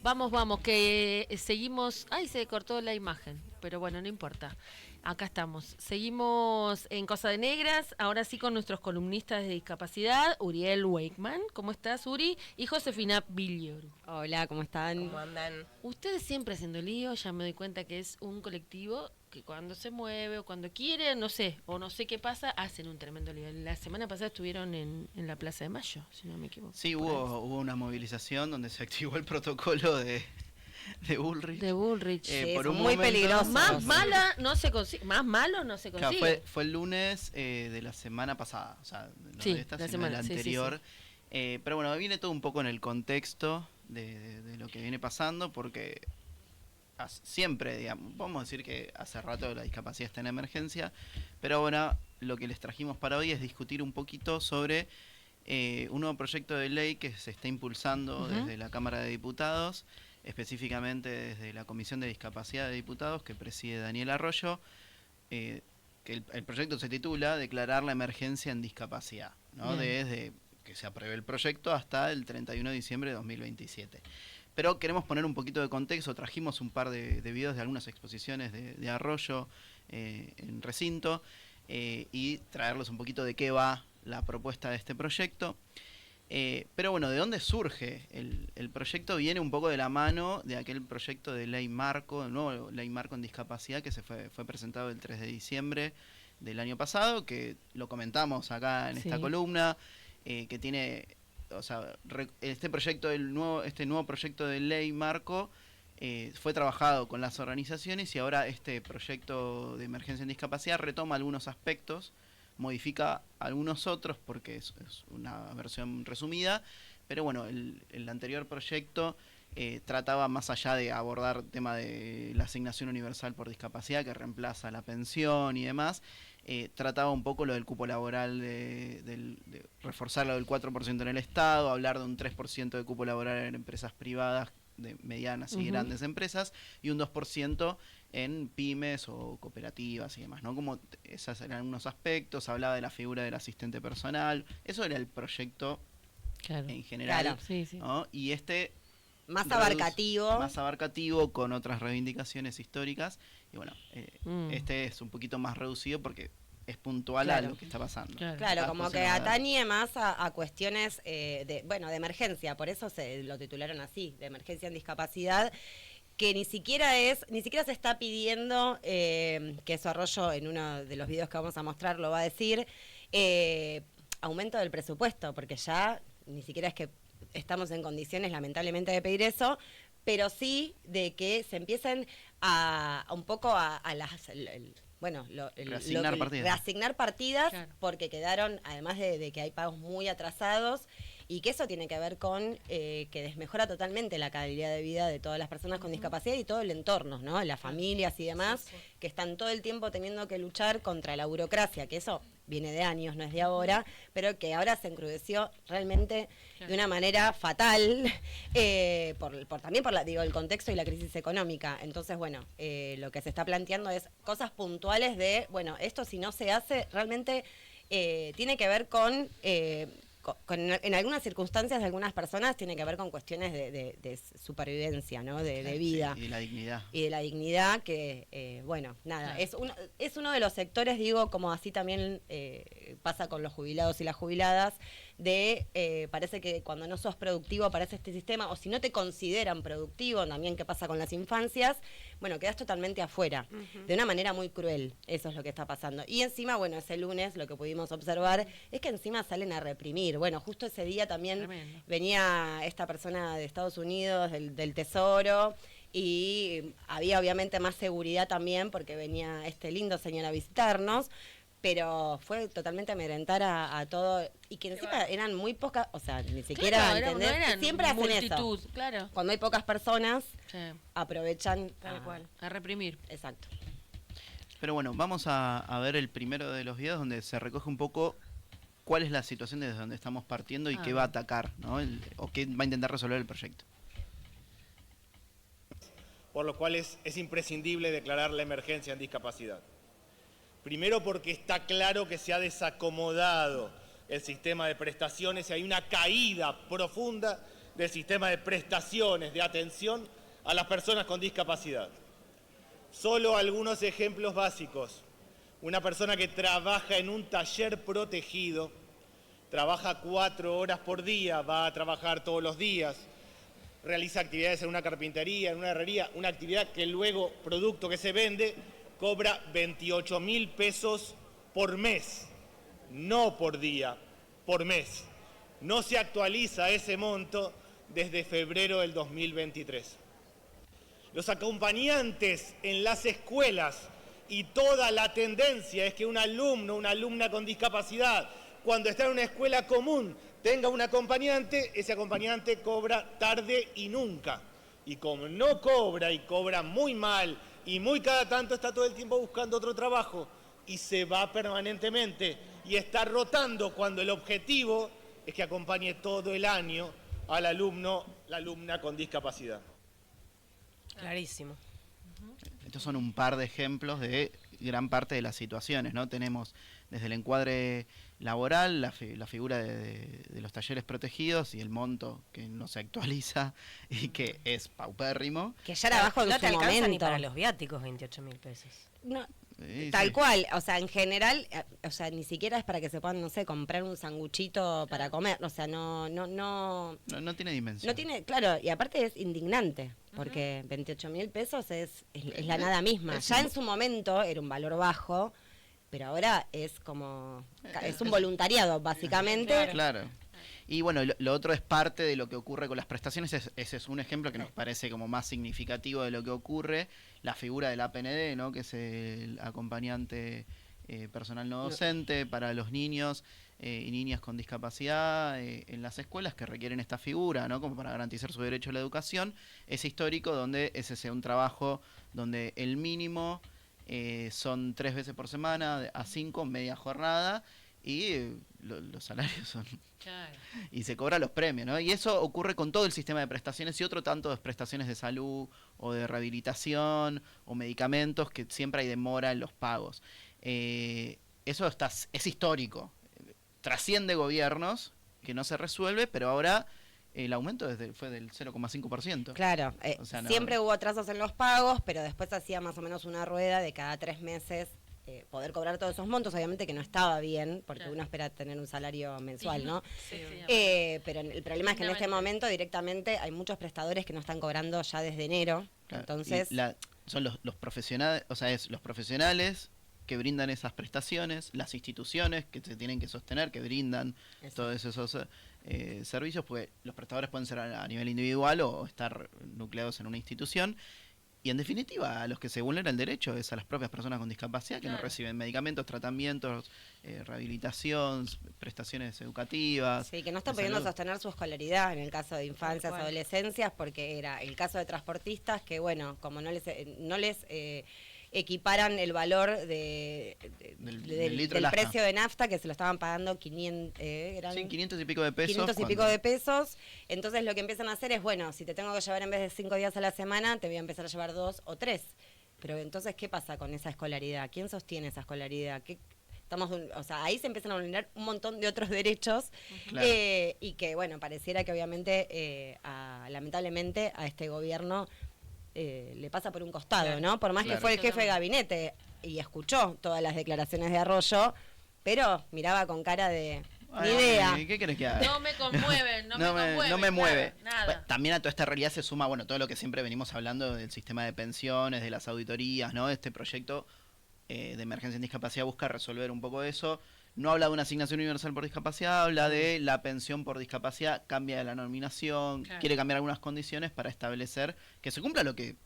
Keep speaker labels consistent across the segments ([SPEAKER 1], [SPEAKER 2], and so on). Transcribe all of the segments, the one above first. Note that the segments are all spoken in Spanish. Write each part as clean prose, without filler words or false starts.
[SPEAKER 1] Vamos, que seguimos. Ay, se cortó la imagen, pero bueno, no importa. Acá estamos. Seguimos en Cosa de Negras, ahora sí con nuestros columnistas de discapacidad, Uriel Wakeman. ¿Cómo estás, Uri? Y Josefina Villoro.
[SPEAKER 2] Hola, ¿cómo están?
[SPEAKER 3] ¿Cómo andan?
[SPEAKER 1] Ustedes siempre haciendo lío, ya me doy cuenta que es un colectivo que cuando se mueve o cuando quiere, no sé, o no sé qué pasa, hacen un tremendo lío. La semana pasada estuvieron en la Plaza de Mayo, si no me equivoco.
[SPEAKER 4] Sí, hubo una movilización donde se activó el protocolo de Bullrich.
[SPEAKER 1] De Bullrich.
[SPEAKER 2] Sí,
[SPEAKER 4] Por
[SPEAKER 2] son
[SPEAKER 4] un
[SPEAKER 2] muy
[SPEAKER 4] momento,
[SPEAKER 2] peligrosos.
[SPEAKER 1] Más mala no se consigue, más malo no se
[SPEAKER 4] Claro,
[SPEAKER 1] consigue.
[SPEAKER 4] fue el lunes de la semana pasada, o sea, no
[SPEAKER 1] Sí,
[SPEAKER 4] de esta,
[SPEAKER 1] la
[SPEAKER 4] sino
[SPEAKER 1] semana,
[SPEAKER 4] de la
[SPEAKER 1] sí,
[SPEAKER 4] anterior. Pero bueno, viene todo un poco en el contexto de lo que viene pasando, porque siempre, digamos, vamos a decir que hace rato la discapacidad está en emergencia, pero ahora lo que les trajimos para hoy es discutir un poquito sobre un nuevo proyecto de ley que se está impulsando desde la Cámara de Diputados, específicamente desde la Comisión de Discapacidad de Diputados que preside Daniel Arroyo, que el proyecto se titula Declarar la emergencia en discapacidad, ¿no? Desde que se apruebe el proyecto hasta el 31 de diciembre de 2027. Pero queremos poner un poquito de contexto, trajimos un par de videos de algunas exposiciones de Arroyo en recinto y traerles un poquito de qué va la propuesta de este proyecto. Pero bueno, ¿de dónde surge? El proyecto viene un poco de la mano de aquel proyecto de ley marco, el nuevo ley marco en discapacidad que fue presentado el 3 de diciembre del año pasado, que lo comentamos acá en esta columna, que tiene, o sea, este nuevo proyecto de ley marco fue trabajado con las organizaciones y ahora este proyecto de emergencia en discapacidad retoma algunos aspectos, modifica algunos otros porque es una versión resumida, pero bueno, el anterior proyecto trataba más allá de abordar el tema de la asignación universal por discapacidad que reemplaza la pensión y demás, trataba un poco lo del cupo laboral, de reforzar lo del 4% en el Estado, hablar de un 3% de cupo laboral en empresas privadas, de medianas y grandes empresas, y un 2% en pymes o cooperativas y demás, ¿no? Como esos eran unos aspectos, hablaba de la figura del asistente personal, eso era el proyecto en general,
[SPEAKER 2] Claro.
[SPEAKER 4] ¿no? Y este
[SPEAKER 2] Más abarcativo.
[SPEAKER 4] Más abarcativo, con otras reivindicaciones históricas, y bueno, este es un poquito más reducido porque es puntual a lo que está pasando.
[SPEAKER 2] Claro, como que atañe más a cuestiones de emergencia, por eso lo titularon así, de emergencia en discapacidad, que ni siquiera se está pidiendo, que eso Arroyo en uno de los videos que vamos a mostrar lo va a decir, aumento del presupuesto, porque ya ni siquiera es que estamos en condiciones lamentablemente de pedir eso, pero sí de que se empiecen a un poco a las... reasignar partidas, claro, porque quedaron, además de que hay pagos muy atrasados, y que eso tiene que ver con que desmejora totalmente la calidad de vida de todas las personas con discapacidad y todo el entorno, ¿no? Las familias y demás, que están todo el tiempo teniendo que luchar contra la burocracia, que eso viene de años, no es de ahora, pero que ahora se encrudeció realmente de una manera fatal, también por el contexto y la crisis económica. Entonces, bueno, lo que se está planteando es cosas puntuales de, bueno, esto si no se hace, realmente tiene que ver con en algunas circunstancias de algunas personas tiene que ver con cuestiones de supervivencia, ¿no? De vida.
[SPEAKER 4] Sí, y de la dignidad.
[SPEAKER 2] Y de la dignidad que, nada, es uno de los sectores, digo, como así también pasa con los jubilados y las jubiladas, parece que cuando no sos productivo aparece este sistema, o si no te consideran productivo, también que pasa con las infancias, bueno, quedás totalmente afuera, de una manera muy cruel, eso es lo que está pasando. Y encima, bueno, ese lunes lo que pudimos observar es que encima salen a reprimir. Bueno, justo ese día también venía esta persona de Estados Unidos, del Tesoro, y había obviamente más seguridad también porque venía este lindo señor a visitarnos, pero fue totalmente amedrentar a todo, y que encima eran muy pocas, o sea, ni siquiera,
[SPEAKER 1] claro,
[SPEAKER 2] ¿entendés?
[SPEAKER 1] No eran
[SPEAKER 2] siempre hacen
[SPEAKER 1] multitud,
[SPEAKER 2] eso.
[SPEAKER 1] Claro.
[SPEAKER 2] Cuando hay pocas personas, aprovechan
[SPEAKER 1] tal cual, a reprimir.
[SPEAKER 2] Exacto.
[SPEAKER 4] Pero bueno, vamos a ver el primero de los videos donde se recoge un poco cuál es la situación desde donde estamos partiendo y qué va a atacar, ¿no? O qué va a intentar resolver el proyecto.
[SPEAKER 5] Por lo cual es imprescindible declarar la emergencia en discapacidad. Primero porque está claro que se ha desacomodado el sistema de prestaciones y hay una caída profunda del sistema de prestaciones de atención a las personas con discapacidad. Solo algunos ejemplos básicos. Una persona que trabaja en un taller protegido, trabaja 4 horas por día, va a trabajar todos los días, realiza actividades en una carpintería, en una herrería, una actividad que luego, producto que se vende, cobra 28.000 pesos por mes, no por día, por mes. No se actualiza ese monto desde febrero del 2023. Los acompañantes en las escuelas y toda la tendencia es que un alumno, una alumna con discapacidad, cuando está en una escuela común, tenga un acompañante, ese acompañante cobra tarde y nunca. Y como no cobra y cobra muy mal y muy cada tanto, está todo el tiempo buscando otro trabajo y se va permanentemente y está rotando cuando el objetivo es que acompañe todo el año al alumno, la alumna con discapacidad.
[SPEAKER 3] Clarísimo.
[SPEAKER 4] Estos son un par de ejemplos de gran parte de las situaciones, ¿no? Tenemos desde el encuadre laboral, la figura de los talleres protegidos y el monto que no se actualiza y que es paupérrimo.
[SPEAKER 2] Que ya era bajo en
[SPEAKER 3] No
[SPEAKER 2] su
[SPEAKER 3] te alcanza
[SPEAKER 2] momento.
[SPEAKER 3] ni para los viáticos 28.000 pesos.
[SPEAKER 2] No,
[SPEAKER 4] Sí,
[SPEAKER 2] tal
[SPEAKER 4] sí.
[SPEAKER 2] cual, o sea, en general, o sea, ni siquiera es para que se puedan, no sé, comprar un sanguchito para comer, o sea, no
[SPEAKER 4] No tiene dimensión.
[SPEAKER 2] no tiene, claro, y aparte es indignante, porque 28.000 pesos es la nada misma.
[SPEAKER 4] Es
[SPEAKER 2] Ya
[SPEAKER 4] un-
[SPEAKER 2] en su momento era un valor bajo, pero ahora es como, es un voluntariado, básicamente.
[SPEAKER 4] Claro. Y bueno, lo otro es parte de lo que ocurre con las prestaciones. Ese es un ejemplo que nos parece como más significativo de lo que ocurre. La figura del APND, ¿no? Que es el acompañante personal no docente para los niños y niñas con discapacidad en las escuelas que requieren esta figura, ¿no? Como para garantizar su derecho a la educación. Es histórico donde ese sea un trabajo donde el mínimo son 3 veces por semana, a 5, media jornada, y los salarios son...
[SPEAKER 1] Claro.
[SPEAKER 4] Y se cobran los premios, ¿no? Y eso ocurre con todo el sistema de prestaciones y otro tanto de prestaciones de salud o de rehabilitación o medicamentos que siempre hay demora en los pagos. Eso es histórico. Trasciende gobiernos que no se resuelve, pero ahora el aumento fue del 0,5%.
[SPEAKER 2] Claro,
[SPEAKER 4] O sea, no-
[SPEAKER 2] siempre hubo atrasos en los pagos, pero después hacía más o menos una rueda de cada 3 meses poder cobrar todos esos montos, obviamente que no estaba bien, porque
[SPEAKER 1] Claro.
[SPEAKER 2] uno espera tener un salario mensual, ¿no?
[SPEAKER 1] Sí, sí.
[SPEAKER 2] Pero el problema es que en este
[SPEAKER 1] Dignamente.
[SPEAKER 2] momento directamente hay muchos prestadores que no están cobrando ya desde enero,
[SPEAKER 4] Claro,
[SPEAKER 2] entonces...
[SPEAKER 4] y son los profesionales, o sea, es los profesionales que brindan esas prestaciones, las instituciones que se tienen que sostener, que brindan
[SPEAKER 2] Exacto.
[SPEAKER 4] todos esos servicios, porque los prestadores pueden ser a nivel individual o estar nucleados en una institución. Y en definitiva, a los que se vulnera el derecho es a las propias personas con discapacidad que no
[SPEAKER 1] Claro.
[SPEAKER 4] reciben medicamentos, tratamientos, rehabilitación, prestaciones educativas.
[SPEAKER 2] Sí, que no están
[SPEAKER 4] de
[SPEAKER 2] pudiendo
[SPEAKER 4] salud.
[SPEAKER 2] sostener su escolaridad en el caso de infancias,
[SPEAKER 3] Tal cual.
[SPEAKER 2] adolescencias, porque era el caso de transportistas que, bueno, como no les equiparan el valor
[SPEAKER 4] Del litro de
[SPEAKER 2] del
[SPEAKER 4] nafta.
[SPEAKER 2] precio de nafta, que se lo estaban pagando 500, eran
[SPEAKER 4] Sí, 500 y pico de pesos.
[SPEAKER 2] 500 y pico
[SPEAKER 4] cuando-
[SPEAKER 2] de pesos. Entonces lo que empiezan a hacer es, bueno, si te tengo que llevar en vez de 5 días a la semana, te voy a empezar a llevar 2 o 3. Pero entonces, ¿qué pasa con esa escolaridad? ¿Quién sostiene esa escolaridad? O sea, ahí se empiezan a vulnerar un montón de otros derechos
[SPEAKER 4] Claro.
[SPEAKER 2] y que, bueno, pareciera que obviamente, lamentablemente, a este gobierno le pasa por un costado,
[SPEAKER 1] Claro.
[SPEAKER 2] ¿no? Por más
[SPEAKER 4] Claro.
[SPEAKER 2] que fue el jefe de gabinete y escuchó todas las declaraciones de Arroyo, pero miraba con cara de... Ni
[SPEAKER 4] Ay,
[SPEAKER 2] idea.
[SPEAKER 4] ¿Qué querés que haga?
[SPEAKER 1] No me conmueven, no me conmueven.
[SPEAKER 4] no me mueve.
[SPEAKER 1] Nada.
[SPEAKER 4] Bueno, también a toda esta realidad se suma, bueno, todo lo que siempre venimos hablando del sistema de pensiones, de las auditorías, ¿no? Este proyecto de emergencia en discapacidad busca resolver un poco eso. No habla de una asignación universal por discapacidad, habla de la pensión por discapacidad, cambia de la nominación,
[SPEAKER 1] Claro.
[SPEAKER 4] quiere cambiar algunas condiciones para establecer que se cumpla lo que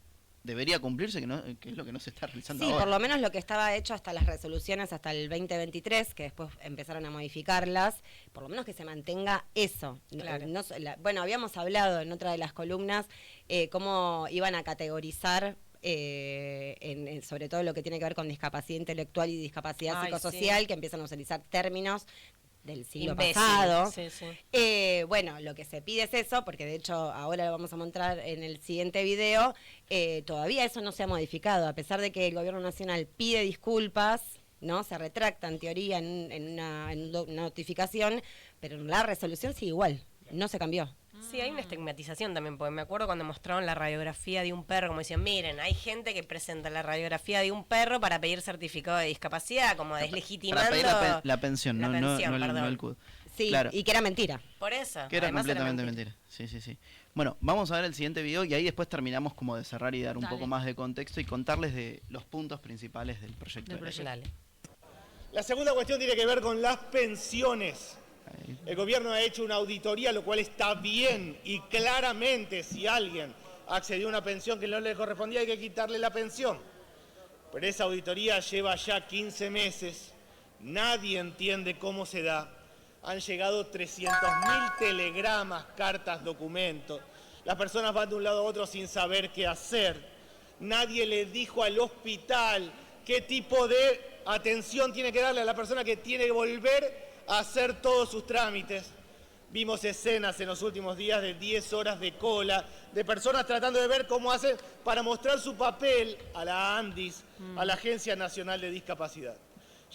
[SPEAKER 4] debería cumplirse, que es lo que no se está realizando
[SPEAKER 2] Sí,
[SPEAKER 4] ahora.
[SPEAKER 2] por lo menos lo que estaba hecho hasta las resoluciones, hasta el 2023, que después empezaron a modificarlas, por lo menos que se mantenga eso.
[SPEAKER 3] Claro.
[SPEAKER 2] Bueno, habíamos hablado en otra de las columnas cómo iban a categorizar, sobre todo lo que tiene que ver con discapacidad intelectual y discapacidad
[SPEAKER 3] Ay,
[SPEAKER 2] psicosocial,
[SPEAKER 3] sí.
[SPEAKER 2] que empiezan a utilizar términos del siglo
[SPEAKER 3] Imbécil.
[SPEAKER 2] pasado.
[SPEAKER 3] Sí, sí.
[SPEAKER 2] Bueno, lo que se pide es eso, porque de hecho ahora lo vamos a mostrar en el siguiente video, todavía eso no se ha modificado, a pesar de que el gobierno nacional pide disculpas, ¿no? Se retracta en teoría en una notificación, pero la resolución sigue igual, no se cambió.
[SPEAKER 3] Sí, hay una estigmatización también, porque me acuerdo cuando mostraron la radiografía de un perro, como decían, miren, hay gente que presenta la radiografía de un perro para pedir certificado de discapacidad, como deslegitimando...
[SPEAKER 4] Para pedir la pensión,
[SPEAKER 3] la
[SPEAKER 4] no,
[SPEAKER 3] pensión,
[SPEAKER 4] no
[SPEAKER 3] perdón.
[SPEAKER 4] el CUD.
[SPEAKER 2] Sí,
[SPEAKER 4] Claro.
[SPEAKER 2] y que era mentira.
[SPEAKER 3] Por eso.
[SPEAKER 4] Que era
[SPEAKER 3] además
[SPEAKER 4] completamente mentira. Sí. Bueno, vamos a ver el siguiente video y ahí después terminamos como de cerrar y dar un
[SPEAKER 1] Dale.
[SPEAKER 4] poco más de contexto y contarles de los puntos principales del proyecto.
[SPEAKER 1] Del
[SPEAKER 4] de ley.
[SPEAKER 3] Dale.
[SPEAKER 5] La segunda cuestión tiene que ver con las pensiones.
[SPEAKER 4] Ahí.
[SPEAKER 5] El gobierno ha hecho una auditoría, lo cual está bien, y claramente si alguien accedió a una pensión que no le correspondía hay que quitarle la pensión. Pero esa auditoría lleva ya 15 meses, nadie entiende cómo se da. Han llegado 300.000 telegramas, cartas, documentos. Las personas van de un lado a otro sin saber qué hacer. Nadie le dijo al hospital qué tipo de atención tiene que darle a la persona que tiene que volver a hacer todos sus trámites. Vimos escenas en los últimos días de 10 horas de cola, de personas tratando de ver cómo hacen para mostrar su papel a la ANDIS, a la Agencia Nacional de Discapacidad.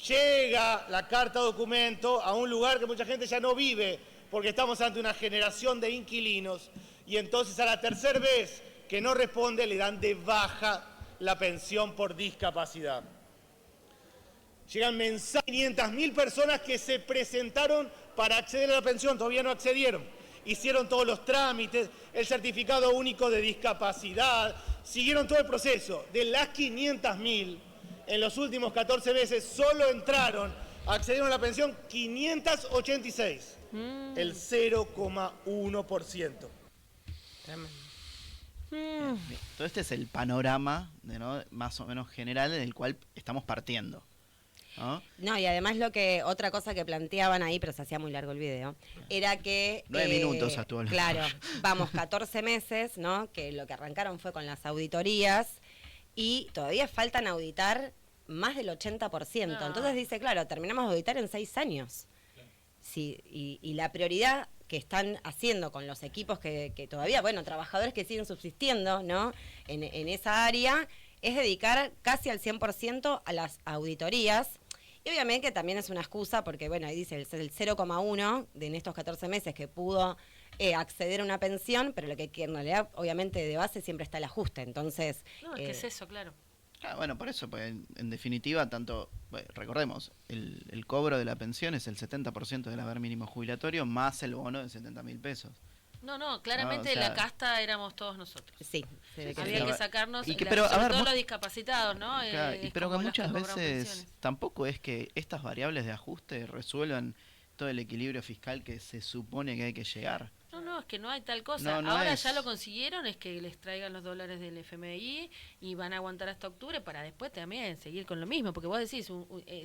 [SPEAKER 5] Llega la carta documento a un lugar que mucha gente ya no vive, porque estamos ante una generación de inquilinos, y entonces a la tercera vez que no responde le dan de baja la pensión por discapacidad. Llegan mensajes, 500.000 personas que se presentaron para acceder a la pensión, todavía no accedieron. Hicieron todos los trámites, el certificado único de discapacidad, siguieron todo el proceso. De las 500.000, en los últimos 14 meses solo entraron, accedieron a la pensión 586, el 0,1%.
[SPEAKER 4] Bien. Todo este es el panorama ¿no? más o menos general del cual estamos partiendo. ¿No?
[SPEAKER 2] No, y además otra cosa que planteaban ahí, pero se hacía muy largo el video, era que...
[SPEAKER 4] 9 minutos a tu
[SPEAKER 2] Claro, vamos, 14 meses, ¿no? Que lo que arrancaron fue con las auditorías y todavía faltan auditar más del 80%.
[SPEAKER 1] No.
[SPEAKER 2] Entonces dice, claro, terminamos de auditar en 6 años. Sí, y la prioridad que están haciendo con los equipos que todavía, bueno, trabajadores que siguen subsistiendo, ¿no? En esa área, es dedicar casi al 100% a las auditorías. Y obviamente que también es una excusa porque, bueno, ahí dice el 0,1 en estos 14 meses que pudo acceder a una pensión, pero lo que en realidad, obviamente, de base siempre está el ajuste. Entonces...
[SPEAKER 1] No, es que es eso, claro.
[SPEAKER 4] Ah, bueno, por eso, pues, en definitiva, recordemos, el cobro de la pensión es el 70% del haber mínimo jubilatorio más el bono de 70.000 pesos.
[SPEAKER 1] No, claramente
[SPEAKER 4] o sea,
[SPEAKER 1] la casta éramos todos nosotros.
[SPEAKER 2] Sí, se ve que
[SPEAKER 1] Había
[SPEAKER 2] sí.
[SPEAKER 1] que sacarnos,
[SPEAKER 4] pero, a
[SPEAKER 1] sobre
[SPEAKER 4] ver,
[SPEAKER 1] todo los discapacitados, ¿no?
[SPEAKER 4] Claro,
[SPEAKER 1] Es
[SPEAKER 4] pero que
[SPEAKER 1] como los
[SPEAKER 4] muchas
[SPEAKER 1] cobran
[SPEAKER 4] veces
[SPEAKER 1] pensiones.
[SPEAKER 4] tampoco es que estas variables de ajuste resuelvan todo el equilibrio fiscal que se supone que hay que llegar.
[SPEAKER 1] No, es que no hay tal cosa.
[SPEAKER 4] No
[SPEAKER 1] Ahora
[SPEAKER 4] es.
[SPEAKER 1] ya lo consiguieron, es que les traigan los dólares del FMI y van a aguantar hasta octubre para después también seguir con lo mismo. Porque vos decís,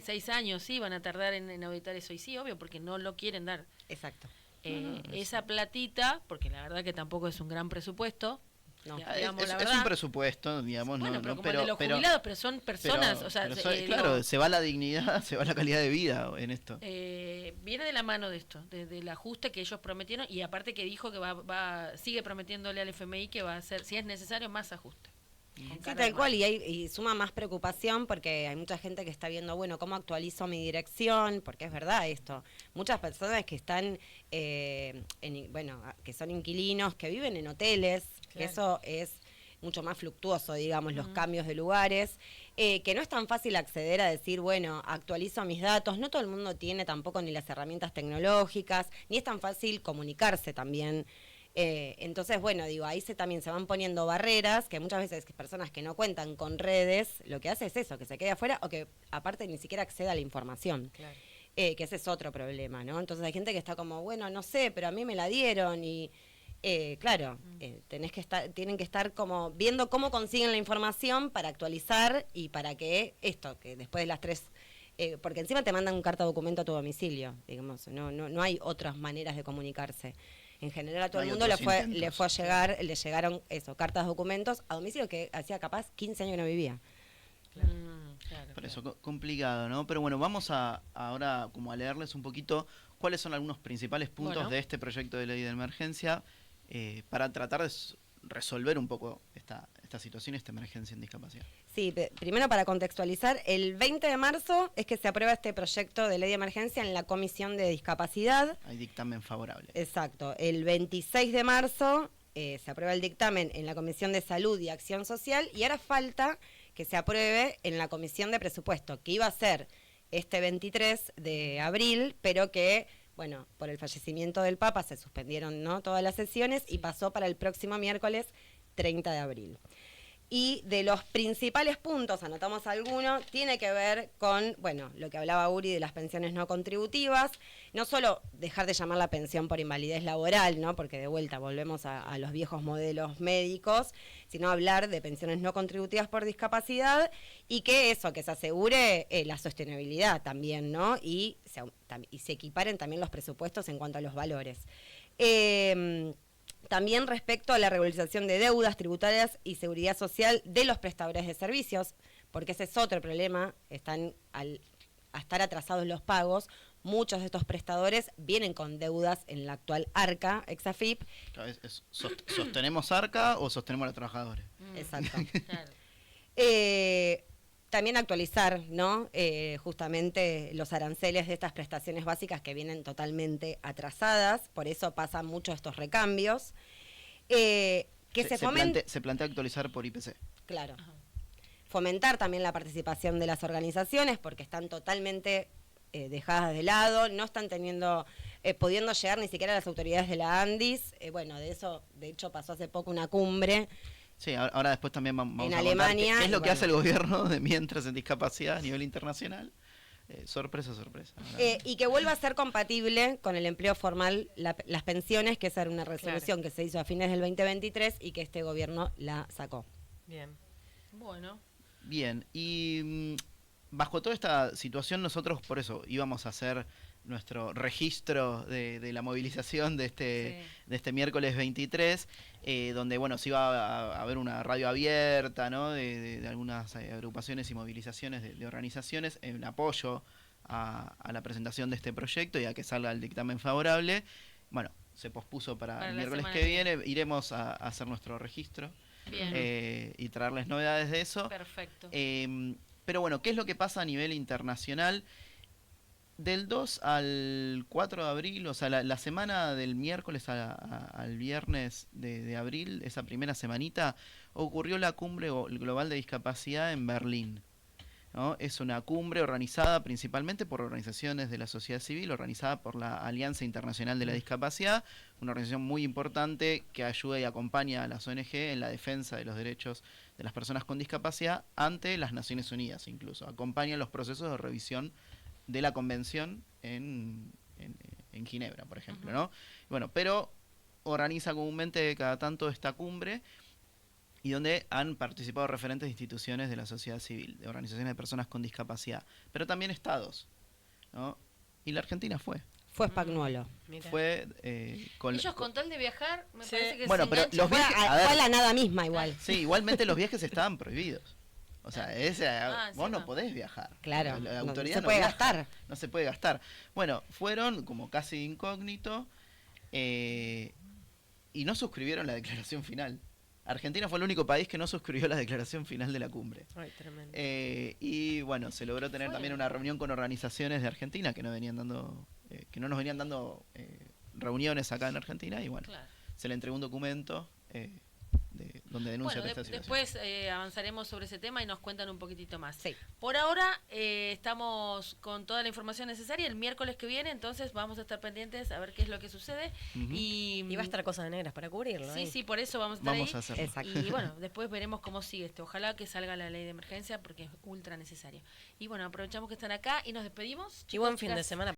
[SPEAKER 1] 6 años sí van a tardar en auditar eso, y sí, obvio, porque no lo quieren dar.
[SPEAKER 2] Exacto.
[SPEAKER 1] Esa platita, porque la verdad que tampoco es un gran presupuesto.
[SPEAKER 2] No.
[SPEAKER 1] Digamos,
[SPEAKER 4] Es
[SPEAKER 1] la
[SPEAKER 4] un
[SPEAKER 1] verdad.
[SPEAKER 4] presupuesto, digamos,
[SPEAKER 1] Bueno,
[SPEAKER 4] no,
[SPEAKER 1] pero
[SPEAKER 4] no,
[SPEAKER 1] como el de los jubilados, pero son personas, o sea,
[SPEAKER 4] claro, se va la dignidad, se va la calidad de vida en esto.
[SPEAKER 1] viene de la mano de esto, del ajuste que ellos prometieron, y aparte que dijo que sigue prometiéndole al FMI que va a hacer, si es necesario, más ajuste.
[SPEAKER 2] Sí, tal cual, y suma más preocupación porque hay mucha gente que está viendo, bueno, ¿cómo actualizo mi dirección? Porque es verdad esto. Muchas personas que están, que son inquilinos, que viven en hoteles, que eso es mucho más fluctuoso, digamos, los cambios de lugares, que no es tan fácil acceder a decir, bueno, actualizo mis datos, no todo el mundo tiene tampoco ni las herramientas tecnológicas, ni es tan fácil comunicarse también. Entonces, bueno, digo, ahí también se van poniendo barreras, que muchas veces personas que no cuentan con redes, lo que hace es eso, que se quede afuera o que aparte ni siquiera acceda a la información.
[SPEAKER 3] Claro.
[SPEAKER 2] Que ese es otro problema, ¿no? Entonces hay gente que está como, bueno, no sé, pero a mí me la dieron y... claro, tienen que estar como viendo cómo consiguen la información para actualizar y para que que después de las 3, porque encima te mandan un carta documento a tu domicilio, digamos, no hay otras maneras de comunicarse. En general a todo el mundo le llegaron cartas documentos a domicilio que hacía capaz 15 años que no vivía.
[SPEAKER 1] Claro.
[SPEAKER 4] Por eso, complicado, ¿no? Pero bueno, vamos ahora como a leerles un poquito cuáles son algunos principales puntos de este proyecto de ley de emergencia para tratar de resolver un poco esta esta situación, esta emergencia en discapacidad.
[SPEAKER 2] Sí, primero para contextualizar, el 20 de marzo es que se aprueba este proyecto de ley de emergencia en la Comisión de Discapacidad.
[SPEAKER 4] Hay dictamen favorable.
[SPEAKER 2] Exacto. El 26 de marzo se aprueba el dictamen en la Comisión de Salud y Acción Social y ahora falta que se apruebe en la Comisión de Presupuesto, que iba a ser este 23 de abril, pero que, bueno, por el fallecimiento del Papa se suspendieron, ¿no?, todas las sesiones y pasó para el próximo miércoles 30 de abril. Y de los principales puntos, anotamos algunos, tiene que ver con, bueno, lo que hablaba Uri de las pensiones no contributivas, no solo dejar de llamar la pensión por invalidez laboral, ¿no?, porque de vuelta volvemos a los viejos modelos médicos, sino hablar de pensiones no contributivas por discapacidad y que se asegure la sostenibilidad también, ¿no?, y se equiparen también los presupuestos en cuanto a los valores. También respecto a la regularización de deudas tributarias y seguridad social de los prestadores de servicios, porque ese es otro problema, a estar atrasados los pagos, muchos de estos prestadores vienen con deudas en la actual ARCA, Exafip.
[SPEAKER 4] ¿Sostenemos ARCA o sostenemos a los trabajadores?
[SPEAKER 2] Exacto.
[SPEAKER 1] Claro.
[SPEAKER 2] También actualizar, ¿no?, justamente los aranceles de estas prestaciones básicas que vienen totalmente atrasadas, por eso pasan muchos estos recambios.
[SPEAKER 4] Se plantea actualizar por IPC.
[SPEAKER 2] Claro. Fomentar también la participación de las organizaciones porque están totalmente dejadas de lado, no están pudiendo llegar ni siquiera a las autoridades de la ANDIS. Bueno, de hecho pasó hace poco una cumbre.
[SPEAKER 4] Sí, ahora después también vamos
[SPEAKER 2] en
[SPEAKER 4] a
[SPEAKER 2] Alemania,
[SPEAKER 4] contar qué es lo que hace el gobierno de mientras en discapacidad a nivel internacional. Sorpresa.
[SPEAKER 2] Y que vuelva a ser compatible con el empleo formal las pensiones, que esa era una resolución que se hizo a fines del 2023 y que este gobierno la sacó.
[SPEAKER 3] Bien.
[SPEAKER 1] Bueno.
[SPEAKER 4] Bien, y bajo toda esta situación nosotros por eso íbamos a hacer nuestro registro de la movilización de este miércoles 23, donde bueno se iba a haber una radio abierta, ¿no?, de algunas agrupaciones y movilizaciones de organizaciones en apoyo a la presentación de este proyecto y a que salga el dictamen favorable. Bueno, se pospuso para el miércoles que viene, iremos a hacer nuestro registro.
[SPEAKER 1] Bien.
[SPEAKER 4] Y traerles novedades de eso.
[SPEAKER 1] Perfecto.
[SPEAKER 4] Pero bueno, ¿qué es lo que pasa a nivel internacional? Del 2 al 4 de abril, o sea, la semana del miércoles al viernes de abril, esa primera semanita, ocurrió la Cumbre Global de Discapacidad en Berlín, ¿no? Es una cumbre organizada principalmente por organizaciones de la sociedad civil, organizada por la Alianza Internacional de la Discapacidad, una organización muy importante que ayuda y acompaña a las ONG en la defensa de los derechos de las personas con discapacidad ante las Naciones Unidas incluso. Acompaña los procesos de revisión de la convención en Ginebra, por ejemplo, ¿no? Bueno, pero organiza comúnmente cada tanto esta cumbre y donde han participado referentes de instituciones de la sociedad civil, de organizaciones de personas con discapacidad, pero también estados, ¿no? Y la Argentina fue.
[SPEAKER 2] Fue Spagnuolo.
[SPEAKER 4] Fue
[SPEAKER 1] Ellos con tal de viajar, me parece que
[SPEAKER 4] bueno,
[SPEAKER 1] se
[SPEAKER 4] pero
[SPEAKER 1] enganchan.
[SPEAKER 4] los viajes,
[SPEAKER 2] Fue a la nada misma igual.
[SPEAKER 4] Sí, igualmente los viajes estaban prohibidos. O sea, vos no
[SPEAKER 1] encima.
[SPEAKER 4] podés viajar.
[SPEAKER 2] Claro,
[SPEAKER 4] La
[SPEAKER 2] no
[SPEAKER 4] autoridad
[SPEAKER 2] se puede
[SPEAKER 4] viaja,
[SPEAKER 2] gastar.
[SPEAKER 4] No se puede gastar. Bueno, fueron como casi incógnito y no suscribieron la declaración final. Argentina fue el único país que no suscribió la declaración final de la cumbre.
[SPEAKER 3] Ay, tremendo.
[SPEAKER 4] Y bueno, se logró tener también una reunión con organizaciones de Argentina que no nos venían dando reuniones acá en Argentina y bueno,
[SPEAKER 1] Claro.
[SPEAKER 4] se le entregó un documento donde denuncia
[SPEAKER 1] Bueno,
[SPEAKER 4] esta situación.
[SPEAKER 1] después avanzaremos sobre ese tema y nos cuentan un poquitito más.
[SPEAKER 2] Sí.
[SPEAKER 1] Por ahora estamos con toda la información necesaria. El miércoles que viene, entonces vamos a estar pendientes a ver qué es lo que sucede. Y
[SPEAKER 3] va a estar Cosas de Negras para cubrirlo.
[SPEAKER 1] Sí,
[SPEAKER 3] ahí.
[SPEAKER 1] sí, por eso vamos a estar
[SPEAKER 4] Vamos a
[SPEAKER 1] ahí.
[SPEAKER 4] hacerlo.
[SPEAKER 2] Exacto.
[SPEAKER 1] Y bueno, después veremos cómo sigue esto. Ojalá que salga la ley de emergencia porque es ultra necesario. Y bueno, aprovechamos que están acá y nos despedimos.
[SPEAKER 3] Y buen
[SPEAKER 1] Chicos,
[SPEAKER 3] fin de
[SPEAKER 1] chicas.
[SPEAKER 3] semana.